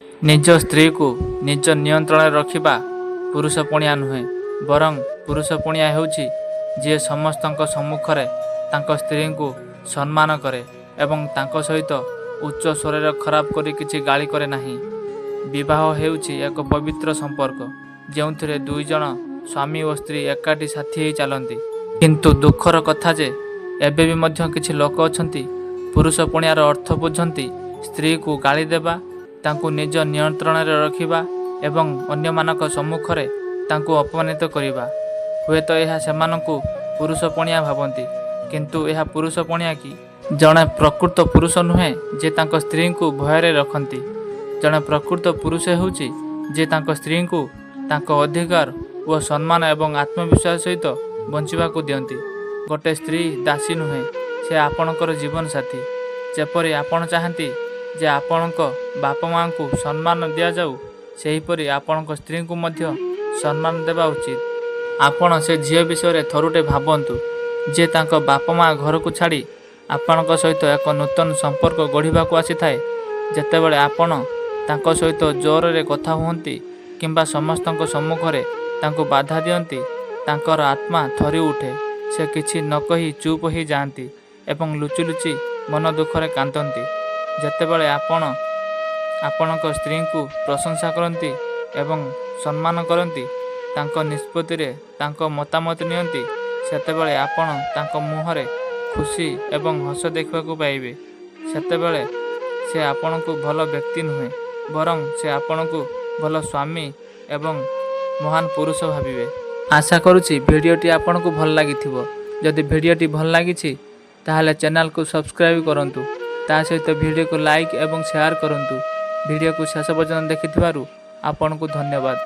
ନିଜ ସ୍ତ୍ରୀକୁ ନିଜ ନିୟନ୍ତ୍ରଣରେ ରଖିବା ପୁରୁଷପଣିଆ ନୁହେଁ, ବରଂ ପୁରୁଷପଣିଆ ହେଉଛି ଯିଏ ସମସ୍ତଙ୍କ ସମ୍ମୁଖରେ ତାଙ୍କ ସ୍ତ୍ରୀଙ୍କୁ ସମ୍ମାନ କରେ ଏବଂ ତାଙ୍କ ସହିତ ଉଚ୍ଚ ସ୍ୱରରେ ଖରାପ କରି କିଛି ଗାଳି କରେ ନାହିଁ। ବିବାହ ହେଉଛି ଏକ ପବିତ୍ର ସମ୍ପର୍କ ଯେଉଁଥିରେ ଦୁଇଜଣ ସ୍ୱାମୀ ଓ ସ୍ତ୍ରୀ ଏକାଠି ସାଥୀ ହୋଇ ଚାଲନ୍ତି। କିନ୍ତୁ ଦୁଃଖର କଥା ଯେ ଏବେ ବି ମଧ୍ୟ କିଛି ଲୋକ ଅଛନ୍ତି ପୁରୁଷପଣିଆର ଅର୍ଥ ବୁଝନ୍ତି ସ୍ତ୍ରୀକୁ ଗାଳି ଦେବା, ତାଙ୍କୁ ନିଜ ନିୟନ୍ତ୍ରଣରେ ରଖିବା ଏବଂ ଅନ୍ୟମାନଙ୍କ ସମ୍ମୁଖରେ ତାଙ୍କୁ ଅପମାନିତ କରିବା। ହୁଏତ ଏହା ସେମାନଙ୍କୁ ପୁରୁଷପଣିଆ ଭାବନ୍ତି, କିନ୍ତୁ ଏହା ପୁରୁଷପଣିଆ କି? ଜଣେ ପ୍ରକୃତ ପୁରୁଷ ନୁହେଁ ଯେ ତାଙ୍କ ସ୍ତ୍ରୀଙ୍କୁ ଭୟରେ ରଖନ୍ତି। ଜଣେ ପ୍ରକୃତ ପୁରୁଷ ହେଉଛି ଯେ ତାଙ୍କ ସ୍ତ୍ରୀଙ୍କୁ ତାଙ୍କ ଅଧିକାର ଓ ସମ୍ମାନ ଏବଂ ଆତ୍ମବିଶ୍ୱାସ ସହିତ ବଞ୍ଚିବାକୁ ଦିଅନ୍ତି। ଗୋଟିଏ ସ୍ତ୍ରୀ ଦାସୀ ନୁହେଁ, ସେ ଆପଣଙ୍କର ଜୀବନସାଥୀ। ଯେପରି ଆପଣ ଚାହାନ୍ତି ଯେ ଆପଣଙ୍କ ବାପା ମାଆଙ୍କୁ ସମ୍ମାନ ଦିଆଯାଉ, ସେହିପରି ଆପଣଙ୍କ ସ୍ତ୍ରୀଙ୍କୁ ମଧ୍ୟ ସମ୍ମାନ ଦେବା ଉଚିତ। ଆପଣ ସେ ଝିଅ ବିଷୟରେ ଥରୁଟେ ଭାବନ୍ତୁ ଯେ ତାଙ୍କ ବାପା ମା ଘରକୁ ଛାଡ଼ି ଆପଣଙ୍କ ସହିତ ଏକ ନୂତନ ସମ୍ପର୍କ ଗଢ଼ିବାକୁ ଆସିଥାଏ। ଯେତେବେଳେ ଆପଣ ତାଙ୍କ ସହିତ ଜୋରରେ କଥା ହୁଅନ୍ତି କିମ୍ବା ସମସ୍ତଙ୍କ ସମ୍ମୁଖରେ ତାଙ୍କୁ ବାଧା ଦିଅନ୍ତି, ତାଙ୍କର ଆତ୍ମା ଥରି ଉଠେ। ସେ କିଛି ନ କହି ଚୁପ୍ ହୋଇ ଯାଆନ୍ତି ଏବଂ ଲୁଚି ଲୁଚି ମନ ଦୁଃଖରେ କାନ୍ଦନ୍ତି। ଯେତେବେଳେ ଆପଣ ଆପଣଙ୍କ ସ୍ତ୍ରୀଙ୍କୁ ପ୍ରଶଂସା କରନ୍ତି ଏବଂ ସମ୍ମାନ କରନ୍ତି, ତାଙ୍କ ନିଷ୍ପତ୍ତିରେ ତାଙ୍କ ମତାମତ ନିଅନ୍ତି, ସେତେବେଳେ ଆପଣ ତାଙ୍କ ମୁହଁରେ ଖୁସି ଏବଂ ହସ ଦେଖିବାକୁ ପାଇବେ। ସେତେବେଳେ ସେ ଆପଣଙ୍କୁ ଭଲ ବ୍ୟକ୍ତି ନୁହେଁ, ବରଂ ସେ ଆପଣଙ୍କୁ ଭଲ ସ୍ୱାମୀ ଏବଂ ମହାନ ପୁରୁଷ ଭାବିବେ। ଆଶା କରୁଛି ଭିଡ଼ିଓଟି ଆପଣଙ୍କୁ ଭଲ ଲାଗିଥିବ। ଯଦି ଭିଡ଼ିଓଟି ଭଲ ଲାଗିଛି ତାହେଲେ ଚ୍ୟାନେଲକୁ ସବସ୍କ୍ରାଇବ୍ କରନ୍ତୁ। ତା ସହିତ ଭିଡ଼ିଓକୁ ଲାଇକ୍ ଏବଂ ସେୟାର କରନ୍ତୁ। ଭିଡ଼ିଓକୁ ଶେଷ ପର୍ଯ୍ୟନ୍ତ ଦେଖିଥିବାରୁ ଆପଣଙ୍କୁ ଧନ୍ୟବାଦ।